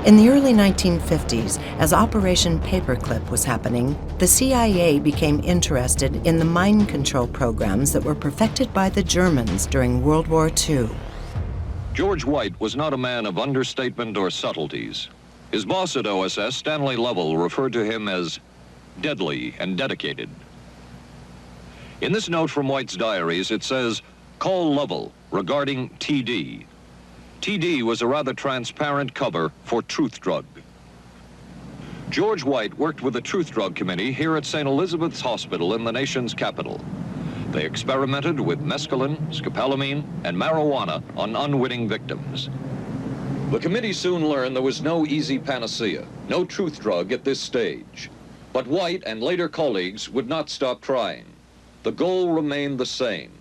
In the early 1950s, as Operation Paperclip was happening, the CIA became interested in the mind control programs that were perfected by the Germans during World War II. George White was not a man of understatement or subtleties. His boss at OSS, Stanley Lovell, referred to him as deadly and dedicated. In this note from White's diaries, it says, "Call Lovell regarding TD." TD was a rather transparent cover for Truth Drug. George White worked with the Truth Drug Committee here at St. Elizabeth's Hospital in the nation's capital. They experimented with mescaline, scopolamine, and marijuana on unwitting victims. The committee soon learned there was no easy panacea, no truth drug at this stage. But White and later colleagues would not stop trying. The goal remained the same.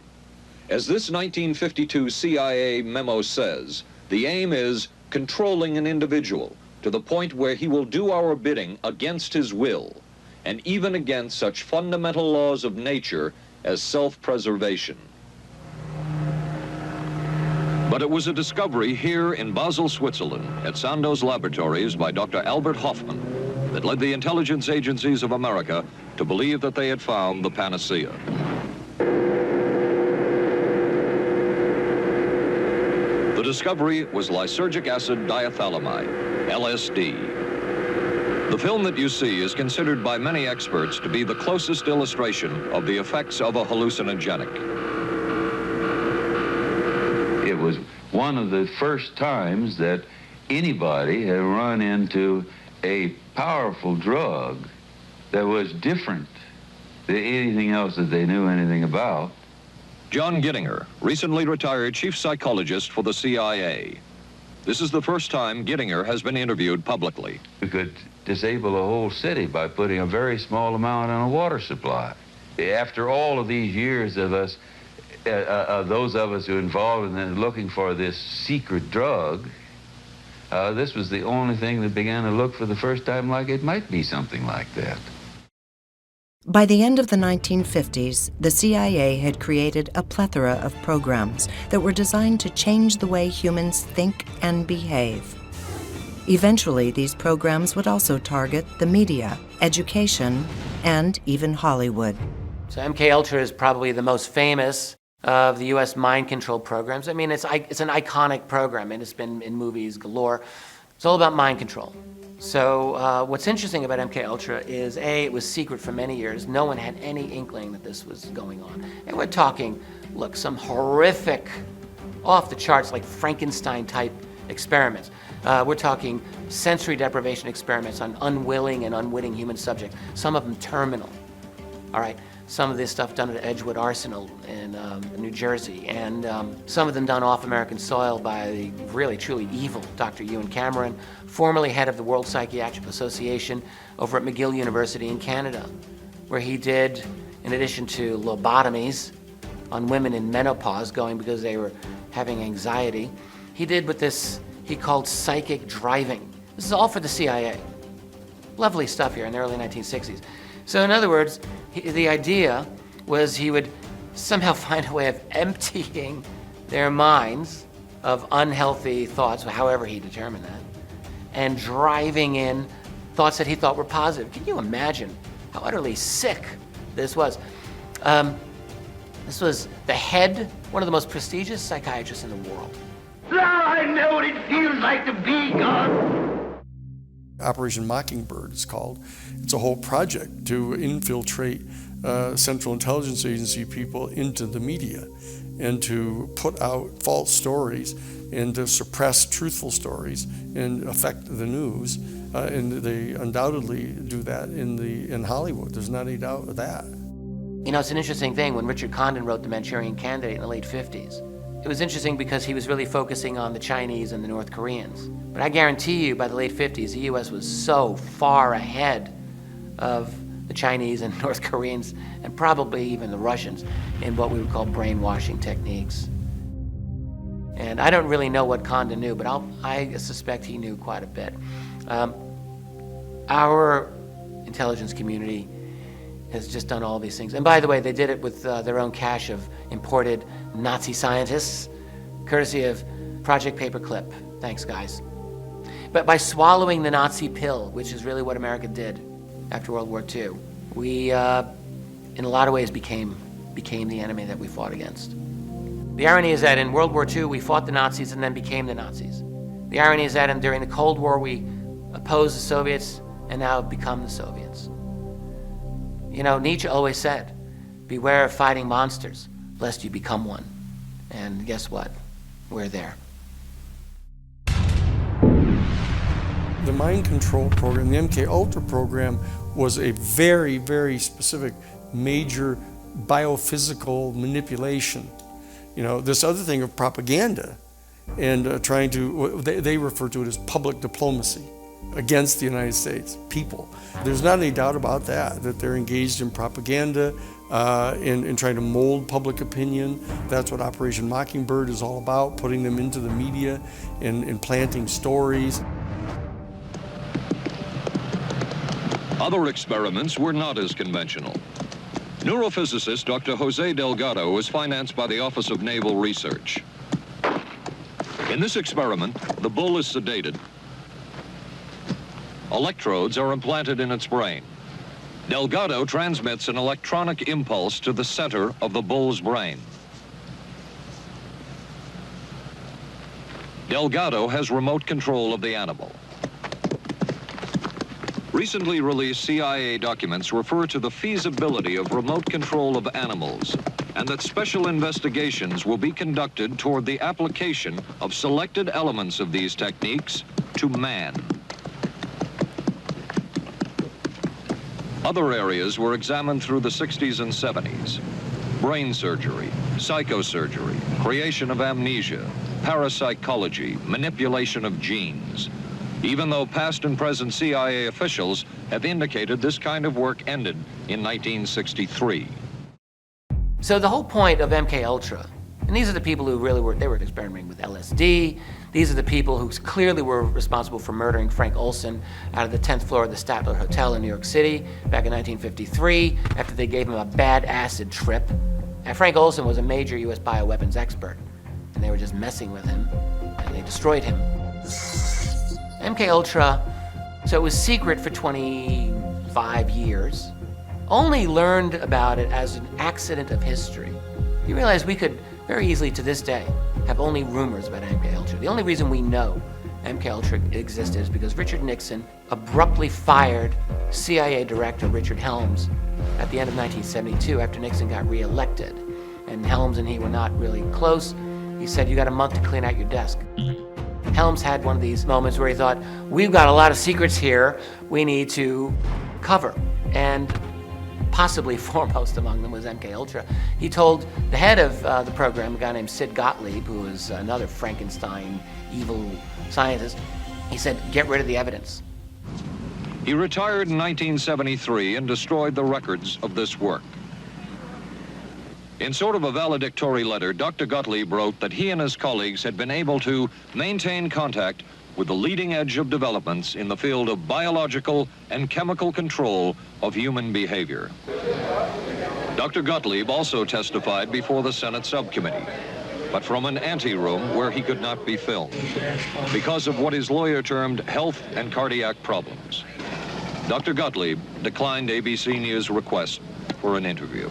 As this 1952 CIA memo says, the aim is controlling an individual to the point where he will do our bidding against his will, and even against such fundamental laws of nature as self-preservation. But it was a discovery here in Basel, Switzerland, at Sandoz Laboratories by Dr. Albert Hoffman, that led the intelligence agencies of America to believe that they had found the panacea. The discovery was lysergic acid diethylamide, LSD. The film that you see is considered by many experts to be the closest illustration of the effects of a hallucinogenic. It was one of the first times that anybody had run into a powerful drug that was different than anything else that they knew anything about. John Gittinger, recently retired chief psychologist for the CIA. This is the first time Gittinger has been interviewed publicly. We could disable a whole city by putting a very small amount on a water supply. After all of these years of us, those of us who were involved in looking for this secret drug, this was the only thing that began to look for the first time like it might be something like that. By the end of the 1950s, the CIA had created a plethora of programs that were designed to change the way humans think and behave. Eventually, these programs would also target the media, education, and even Hollywood. So MKUltra is probably the most famous of the U.S. mind control programs. I mean, it's an iconic program, and it's been in movies galore. It's all about mind control. So what's interesting about MKUltra is, A, it was secret for many years. No one had any inkling that this was going on. And we're talking, look, some horrific, off-the-charts, like Frankenstein-type experiments. We're talking sensory deprivation experiments on unwilling and unwitting human subjects, some of them terminal, all right? Some of this stuff done at Edgewood Arsenal in New Jersey, and some of them done off American soil by the really, truly evil Dr. Ewan Cameron, formerly head of the World Psychiatric Association over at McGill University in Canada, where he did, in addition to lobotomies on women in menopause going because they were having anxiety, he did what he called psychic driving. This is all for the CIA. Lovely stuff here in the early 1960s. So in other words, the idea was he would somehow find a way of emptying their minds of unhealthy thoughts, however he determined that, and driving in thoughts that he thought were positive. Can you imagine how utterly sick this was? This was the head, one of the most prestigious psychiatrists in the world. Now I know what it feels like to be God. Operation Mockingbird is called. It's a whole project to infiltrate Central Intelligence Agency people into the media and to put out false stories and to suppress truthful stories and affect the news. And they undoubtedly do that in Hollywood. There's not any doubt of that. You know, it's an interesting thing. When Richard Condon wrote The Manchurian Candidate in the late 50s, it was interesting because he was really focusing on the Chinese and the North Koreans. But I guarantee you, by the late 50s, the U.S. was so far ahead of the Chinese and North Koreans, and probably even the Russians, in what we would call brainwashing techniques. And I don't really know what Condon knew, but I suspect he knew quite a bit. Our intelligence community has just done all these things. And by the way, they did it with their own cache of imported Nazi scientists, courtesy of Project Paperclip. Thanks, guys. But by swallowing the Nazi pill, which is really what America did after World War II, we, in a lot of ways, became the enemy that we fought against. The irony is that in World War II, we fought the Nazis and then became the Nazis. The irony is that during the Cold War, we opposed the Soviets and now have become the Soviets. You know, Nietzsche always said, beware of fighting monsters, lest you become one. And guess what? We're there. The mind control program, the MK Ultra program, was a very, very specific, major biophysical manipulation. You know, this other thing of propaganda and trying to, they refer to it as public diplomacy against the United States people. There's not any doubt about that they're engaged in propaganda, in trying to mold public opinion. That's what Operation Mockingbird is all about, putting them into the media and planting stories. Other experiments were not as conventional. Neurophysicist Dr. Jose Delgado was financed by the Office of Naval Research. In this experiment, the bull is sedated. Electrodes are implanted in its brain. Delgado transmits an electronic impulse to the center of the bull's brain. Delgado has remote control of the animal. Recently released CIA documents refer to the feasibility of remote control of animals and that special investigations will be conducted toward the application of selected elements of these techniques to man. Other areas were examined through the 60s and 70s. Brain surgery, psychosurgery, creation of amnesia, parapsychology, manipulation of genes. Even though past and present CIA officials have indicated this kind of work ended in 1963. So the whole point of MK Ultra, and these are the people who really were experimenting with LSD. These are the people who clearly were responsible for murdering Frank Olson out of the 10th floor of the Statler Hotel in New York City back in 1953 after they gave him a bad acid trip. And Frank Olson was a major US bioweapons expert, and they were just messing with him, and they destroyed him. MK Ultra, so it was secret for 25 years. Only learned about it as an accident of history. You realize we could very easily to this day have only rumors about MK Ultra. The only reason we know MK Ultra existed is because Richard Nixon abruptly fired CIA Director Richard Helms at the end of 1972 after Nixon got reelected. And Helms and he were not really close. He said, you got a month to clean out your desk. Helms had one of these moments where he thought, we've got a lot of secrets here we need to cover. And possibly foremost among them was MK Ultra. He told the head of the program, a guy named Sid Gottlieb, who was another Frankenstein evil scientist, he said, get rid of the evidence. He retired in 1973 and destroyed the records of this work. In sort of a valedictory letter, Dr. Gottlieb wrote that he and his colleagues had been able to maintain contact with the leading edge of developments in the field of biological and chemical control of human behavior. Dr. Gottlieb also testified before the Senate subcommittee, but from an anteroom where he could not be filmed because of what his lawyer termed health and cardiac problems. Dr. Gottlieb declined ABC News' request for an interview.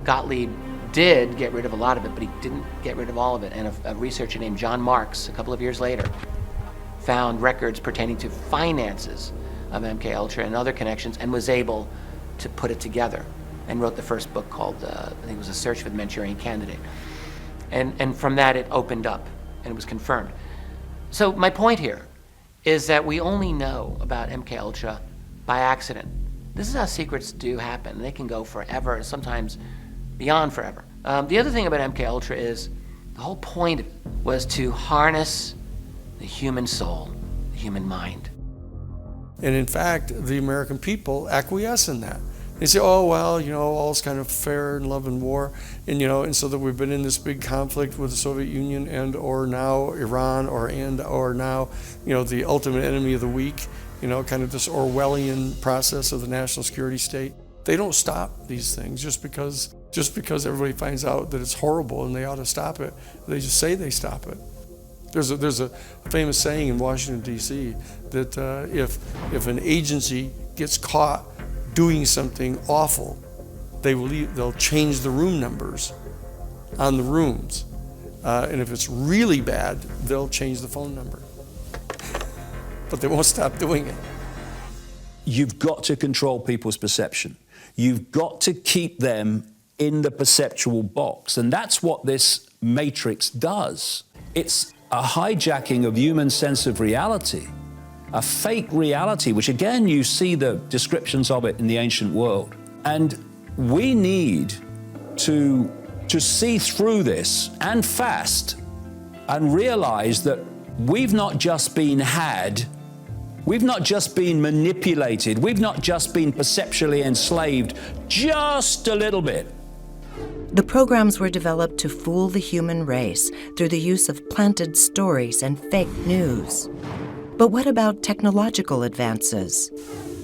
Gottlieb did get rid of a lot of it, but he didn't get rid of all of it. And a researcher named John Marks, a couple of years later, found records pertaining to finances of MK Ultra and other connections and was able to put it together and wrote the first book called, I think it was A Search for the Manchurian Candidate. And from that it opened up and it was confirmed. So my point here is that we only know about MK Ultra by accident. This is how secrets do happen. They can go forever, sometimes beyond forever. The other thing about MK Ultra is the whole point of it was to harness the human soul, the human mind. And in fact, the American people acquiesce in that. They say, oh, well, you know, all's kind of fair in love and war. And, you know, and so that we've been in this big conflict with the Soviet Union and or now Iran or now, you know, the ultimate enemy of the weak, you know, kind of this Orwellian process of the national security state. They don't stop these things just because everybody finds out that it's horrible and they ought to stop it. They just say they stop it. There's a famous saying in Washington, D.C. that if an agency gets caught doing something awful, they'll change the room numbers on the rooms. And if it's really bad, they'll change the phone number. But they won't stop doing it. You've got to control people's perception. You've got to keep them in the perceptual box. And that's what this matrix does. It's a hijacking of human sense of reality, a fake reality, which again, you see the descriptions of it in the ancient world. And we need to see through this and fast and realize that we've not just been had, we've not just been manipulated, we've not just been perceptually enslaved, just a little bit. The programs were developed to fool the human race through the use of planted stories and fake news. But what about technological advances?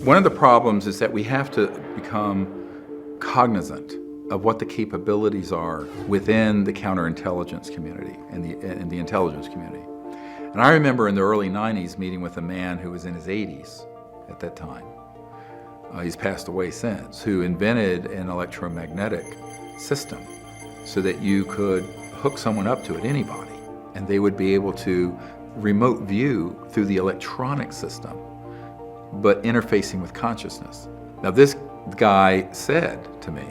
One of the problems is that we have to become cognizant of what the capabilities are within the counterintelligence community and the intelligence community. And I remember in the early 90s meeting with a man who was in his 80s at that time. He's passed away since, who invented an electromagnetic system so that you could hook someone up to it, anybody, and they would be able to remote view through the electronic system, but interfacing with consciousness. Now, this guy said to me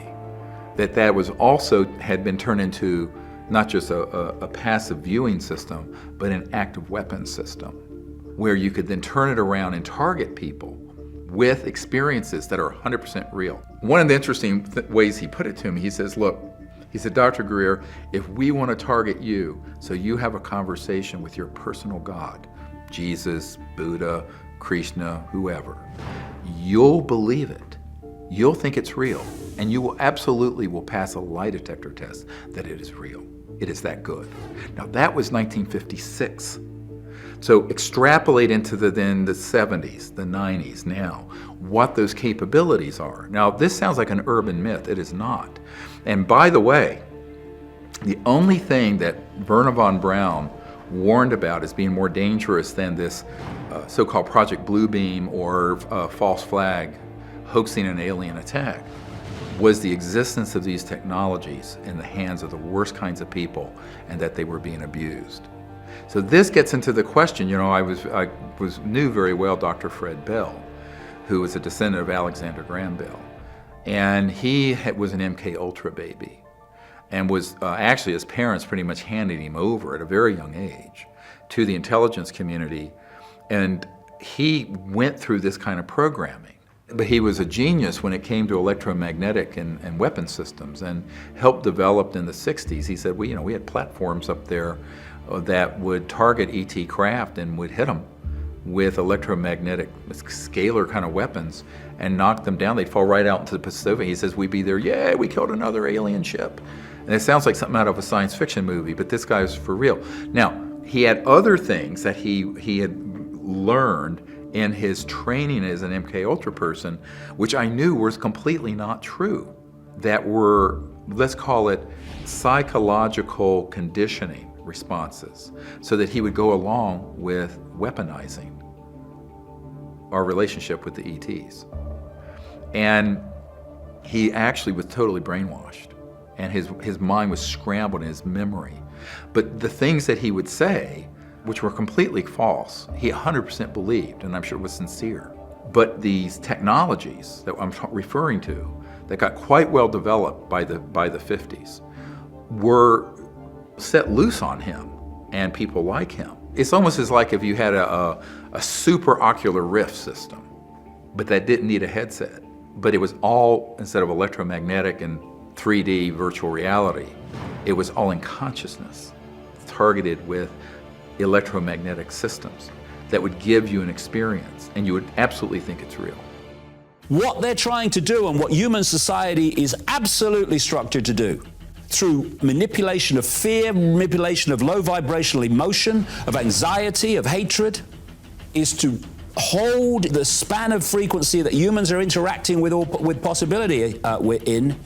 that was also had been turned into not just a passive viewing system, but an active weapons system, where you could then turn it around and target people with experiences that are 100% real. One of the interesting ways he put it to me, he says, look, he said, Dr. Greer, if we want to target you so you have a conversation with your personal God, Jesus, Buddha, Krishna, whoever, you'll believe it. You'll think it's real, and you will absolutely pass a lie detector test that it is real. It is that good. Now, that was 1956. So extrapolate into the 70s, the 90s now, what those capabilities are. Now, this sounds like an urban myth. It is not. And by the way, the only thing that Wernher von Braun warned about as being more dangerous than this so-called Project Bluebeam or false flag hoaxing an alien attack was the existence of these technologies in the hands of the worst kinds of people, and that they were being abused. So this gets into the question, I knew very well Dr. Fred Bell, who was a descendant of Alexander Graham Bell. And he was an MK Ultra baby, and was actually, his parents pretty much handed him over at a very young age to the intelligence community. And he went through this kind of programming. But he was a genius when it came to electromagnetic and weapon systems, and helped develop in the 60s. He said, we had platforms up there that would target ET craft and would hit them with electromagnetic scalar kind of weapons and knock them down. They'd fall right out into the Pacific. He says, we'd be there, yeah, we killed another alien ship. And it sounds like something out of a science fiction movie, but this guy was for real. Now, he had other things that he had learned in his training as an MK Ultra person, which I knew was completely not true, that were, let's call it, psychological conditioning responses, so that he would go along with weaponizing our relationship with the ETs. And he actually was totally brainwashed, and his mind was scrambled in his memory. But the things that he would say, which were completely false, he 100% believed, and I'm sure it was sincere. But these technologies that I'm referring to, that got quite well developed by the 50s, were set loose on him and people like him. It's almost as like if you had a super ocular rift system, but that didn't need a headset. But it was all, instead of electromagnetic and 3D virtual reality, it was all in consciousness, targeted with electromagnetic systems that would give you an experience, and you would absolutely think it's real. What they're trying to do, and what human society is absolutely structured to do, through manipulation of fear, manipulation of low vibrational emotion, of anxiety, of hatred, is to hold the span of frequency that humans are interacting with possibility we're in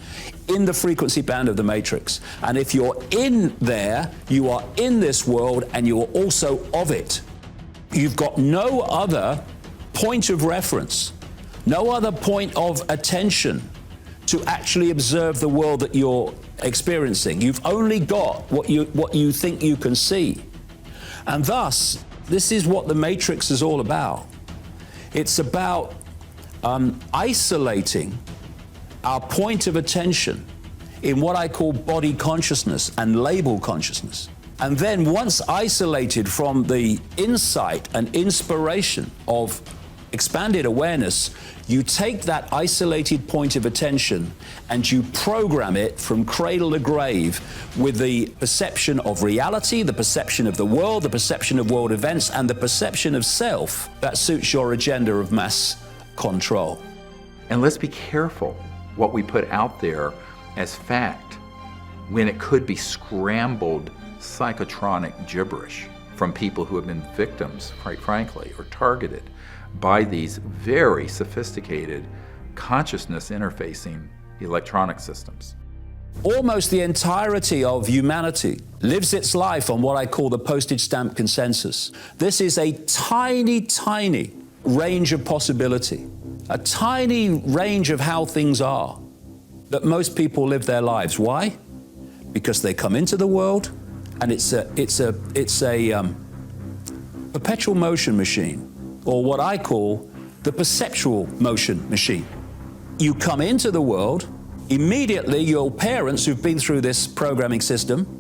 the frequency band of the matrix. And if you're in there, you are in this world and you are also of it. You've got no other point of reference, no other point of attention to actually observe the world that you're experiencing. You've only got what you think you can see. And thus, this is what the matrix is all about. It's about isolating our point of attention in what I call body consciousness and label consciousness. And then once isolated from the insight and inspiration of expanded awareness, you take that isolated point of attention and you program it from cradle to grave with the perception of reality, the perception of the world, the perception of world events, and the perception of self that suits your agenda of mass control. And let's be careful what we put out there as fact when it could be scrambled psychotronic gibberish from people who have been victims, quite frankly, or targeted by these very sophisticated consciousness interfacing electronic systems. Almost the entirety of humanity lives its life on what I call the postage stamp consensus. This is a tiny, tiny range of possibility, a tiny range of how things are that most people live their lives. Why? Because they come into the world and it's a perpetual motion machine, or what I call the perceptual motion machine. You come into the world, immediately your parents who've been through this programming system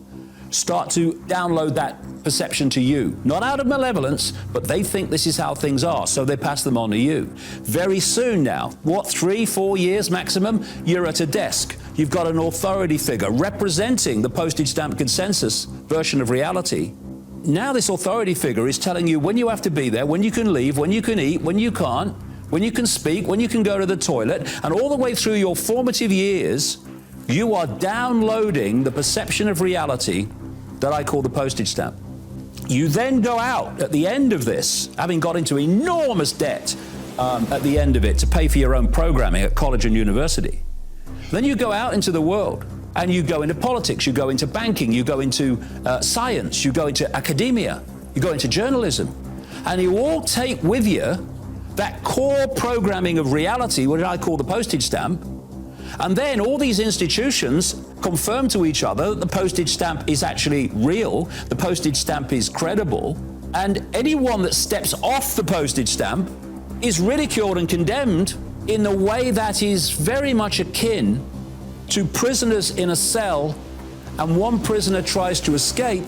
start to download that perception to you. Not out of malevolence, but they think this is how things are, so they pass them on to you. Very soon now, 3-4 years maximum, you're at a desk. You've got an authority figure representing the postage stamp consensus version of reality. Now this authority figure is telling you when you have to be there, when you can leave, when you can eat, when you can't, when you can speak, when you can go to the toilet, and all the way through your formative years, you are downloading the perception of reality that I call the postage stamp. You then go out at the end of this, having got into enormous debt at the end of it to pay for your own programming at college and university. Then you go out into the world and you go into politics, you go into banking, you go into science, you go into academia, you go into journalism, and you all take with you that core programming of reality, which I call the postage stamp. And then all these institutions confirm to each other that the postage stamp is actually real, the postage stamp is credible, and anyone that steps off the postage stamp is ridiculed and condemned in a way that is very much akin to prisoners in a cell, and one prisoner tries to escape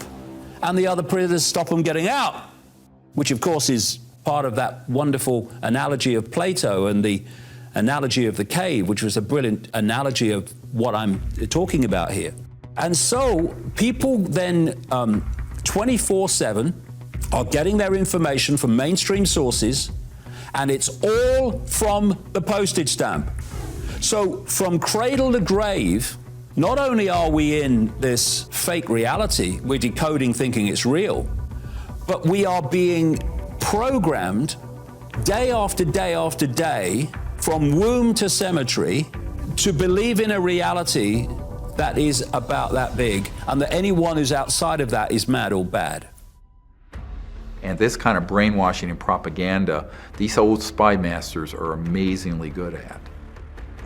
and the other prisoners stop them getting out, which of course is part of that wonderful analogy of Plato and the analogy of the cave, which was a brilliant analogy of what I'm talking about here. And so people then 24/7 are getting their information from mainstream sources, and it's all from the postage stamp. So from cradle to grave, not only are we in this fake reality, we're decoding thinking it's real, but we are being programmed day after day after day from womb to cemetery to believe in a reality that is about that big, and that anyone who's outside of that is mad or bad. And this kind of brainwashing and propaganda, these old spy masters are amazingly good at.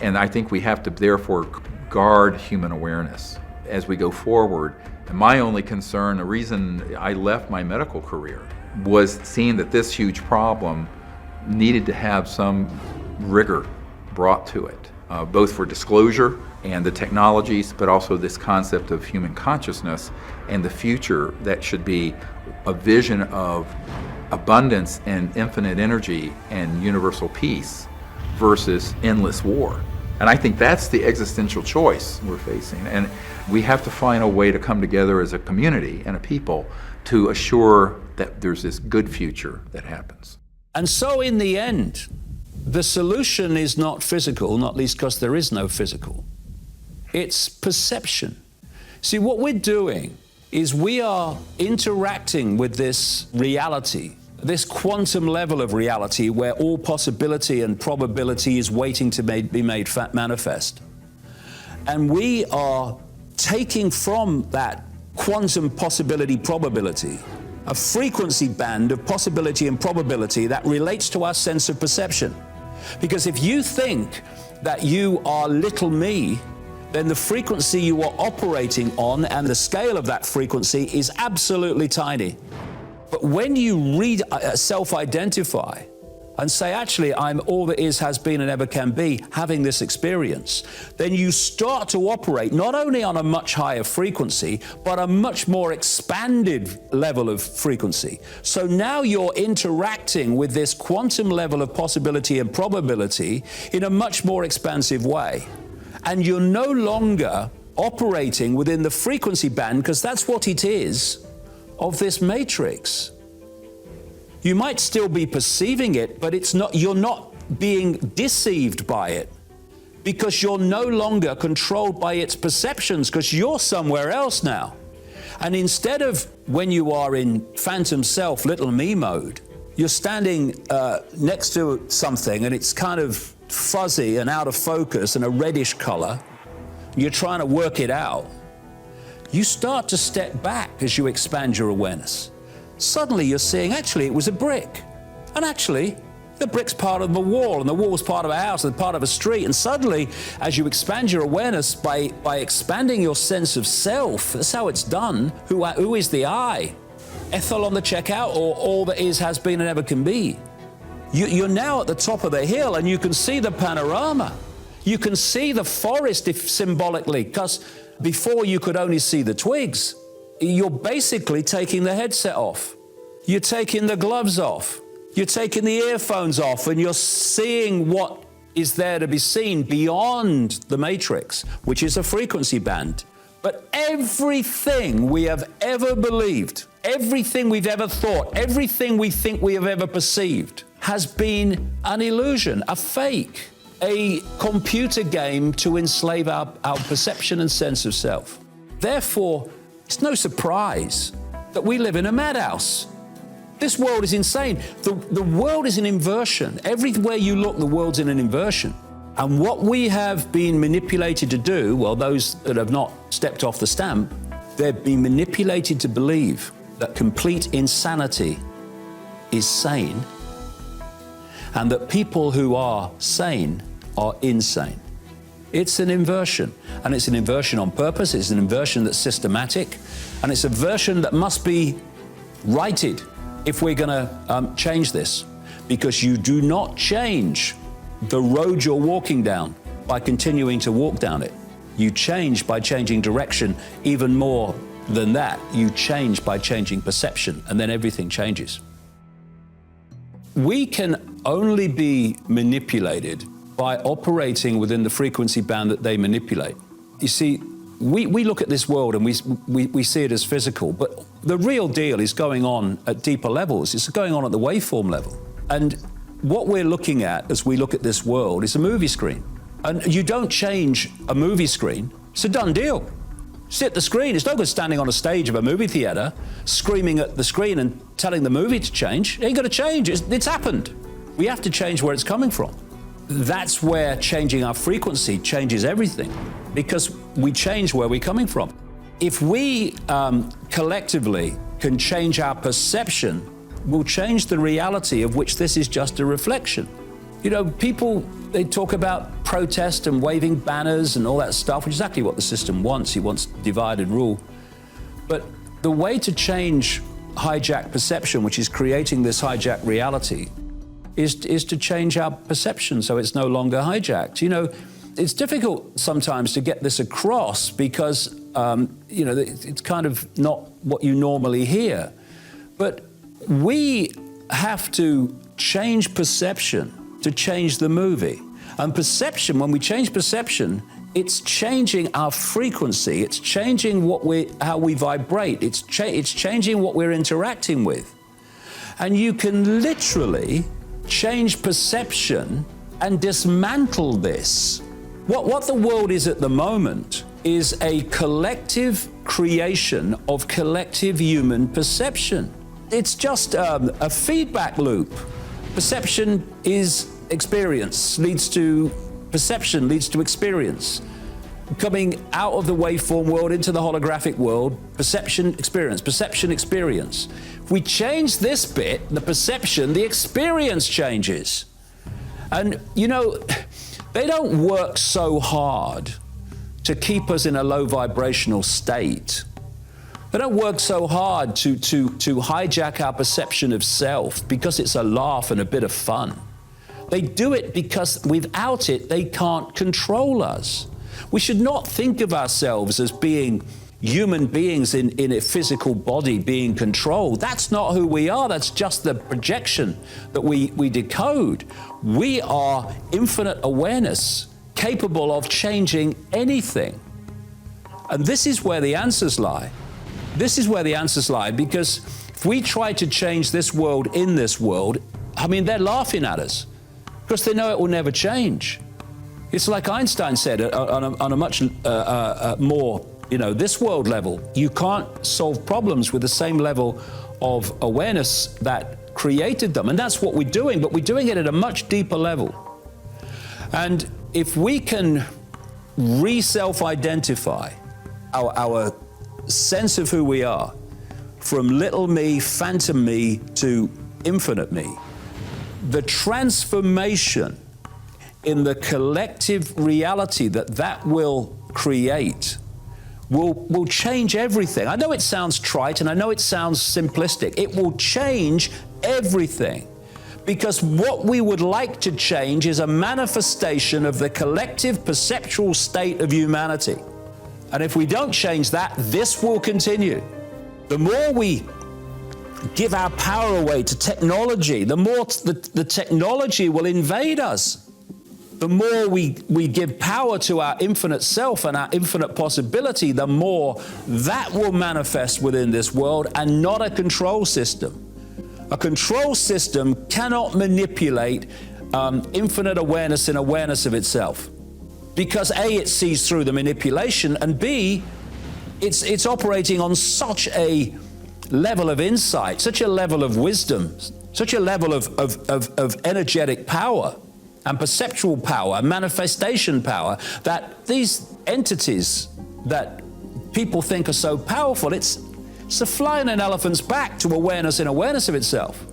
And I think we have to therefore guard human awareness as we go forward. And my only concern, the reason I left my medical career, was seeing that this huge problem needed to have some rigor brought to it, both for disclosure and the technologies, but also this concept of human consciousness and the future that should be a vision of abundance and infinite energy and universal peace versus endless war. And I think that's the existential choice we're facing. And we have to find a way to come together as a community and a people to assure that there's this good future that happens. And so in the end, the solution is not physical, not least because there is no physical. It's perception. See, what we're doing is we are interacting with this reality this quantum level of reality where all possibility and probability is waiting to be made manifest. And we are taking from that quantum possibility probability a frequency band of possibility and probability that relates to our sense of perception. Because if you think that you are little me, then the frequency you are operating on and the scale of that frequency is absolutely tiny. But when you self-identify and say, actually, I'm all that is, has been, and ever can be, having this experience, then you start to operate not only on a much higher frequency, but a much more expanded level of frequency. So now you're interacting with this quantum level of possibility and probability in a much more expansive way. And you're no longer operating within the frequency band, because that's what it is, of this matrix. You might still be perceiving it, but it's not, you're not being deceived by it, because you're no longer controlled by its perceptions, because you're somewhere else now. And instead of when you are in phantom self, little me mode, you're standing next to something and it's kind of fuzzy and out of focus and a reddish color, you're trying to work it out. You start to step back as you expand your awareness. Suddenly you're seeing, actually, it was a brick. And actually, the brick's part of the wall, and the wall's part of a house, and part of a street. And suddenly, as you expand your awareness by expanding your sense of self, that's how it's done. Who is the I? Ethel on the checkout, or all that is, has been, and ever can be. You're now at the top of the hill, and you can see the panorama. You can see the forest, if symbolically, because before you could only see the twigs. You're basically taking the headset off. You're taking the gloves off. You're taking the earphones off, and you're seeing what is there to be seen beyond the matrix, which is a frequency band. But everything we have ever believed, everything we've ever thought, everything we think we have ever perceived has been an illusion, a fake, a computer game to enslave our perception and sense of self. Therefore, it's no surprise that we live in a madhouse. This world is insane. The world is an inversion. Everywhere you look, the world's in an inversion. And what we have been manipulated to do, well, those that have not stepped off the stamp, they've been manipulated to believe that complete insanity is sane, and that people who are sane are insane. It's an inversion, and it's an inversion on purpose. It's an inversion that's systematic, and it's a version that must be righted if we're going to change this, because you do not change the road you're walking down by continuing to walk down it. You change by changing direction. Even more than that, you change by changing perception, and then everything changes. We can only be manipulated by operating within the frequency band that they manipulate. You see, we look at this world and we see it as physical, but the real deal is going on at deeper levels. It's going on at the waveform level. And what we're looking at as we look at this world is a movie screen. And you don't change a movie screen. It's a done deal. Sit at the screen. It's no good standing on a stage of a movie theater, screaming at the screen and telling the movie to change. It ain't gonna change. It's happened. We have to change where it's coming from. That's where changing our frequency changes everything, because we change where we're coming from. If we collectively can change our perception, we'll change the reality of which this is just a reflection. You know, people, they talk about protest and waving banners and all that stuff, which is exactly what the system wants. He wants divide and rule. But the way to change hijacked perception, which is creating this hijacked reality, is to change our perception so it's no longer hijacked. You know, it's difficult sometimes to get this across because, you know, it's kind of not what you normally hear. But we have to change perception to change the movie. And perception, when we change perception, it's changing our frequency. It's changing how we vibrate. It's changing what we're interacting with. And you can literally change perception and dismantle this. What the world is at the moment is a collective creation of collective human perception. It's just a feedback loop. Perception is experience, leads to perception, leads to experience. Coming out of the waveform world into the holographic world, perception, experience, perception, experience. If we change this bit, the perception, the experience changes. And you know, they don't work so hard to keep us in a low vibrational state. They don't work so hard to hijack our perception of self because it's a laugh and a bit of fun. They do it because without it, they can't control us. We should not think of ourselves as being human beings in a physical body being controlled. That's not who we are. That's just the projection that we decode. We are infinite awareness, capable of changing anything. And this is where the answers lie. This is where the answers lie, because if we try to change this world in this world, I mean, they're laughing at us because they know it will never change. It's like Einstein said on a much more, this world level. You can't solve problems with the same level of awareness that created them. And that's what we're doing, but we're doing it at a much deeper level. And if we can re-self-identify our sense of who we are, from little me, phantom me, to infinite me, the transformation in the collective reality that will create will change everything. I know it sounds trite and I know it sounds simplistic. It will change everything, because what we would like to change is a manifestation of the collective perceptual state of humanity. And if we don't change that, this will continue. The more we give our power away to technology, the more the technology will invade us. The more we give power to our infinite self and our infinite possibility, the more that will manifest within this world, and not a control system. A control system cannot manipulate infinite awareness and awareness of itself. Because A, it sees through the manipulation, and B, it's operating on such a level of insight, such a level of wisdom, such a level of energetic power and perceptual power, manifestation power, that these entities that people think are so powerful, it's a fly in an elephant's back to awareness and awareness of itself.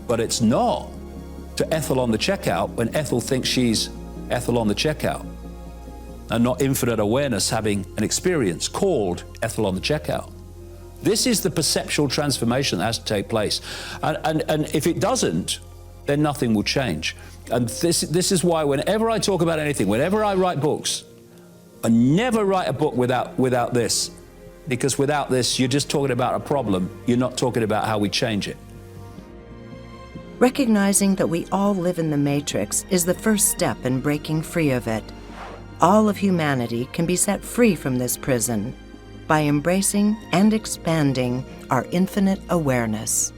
But it's not to Ethel on the checkout when Ethel thinks she's Ethel on the checkout, and not infinite awareness having an experience called Ethel on the checkout. This is the perceptual transformation that has to take place. And if it doesn't, then nothing will change. And this is why whenever I talk about anything, whenever I write books, I never write a book without this. Because without this, you're just talking about a problem. You're not talking about how we change it. Recognizing that we all live in the Matrix is the first step in breaking free of it. All of humanity can be set free from this prison by embracing and expanding our infinite awareness.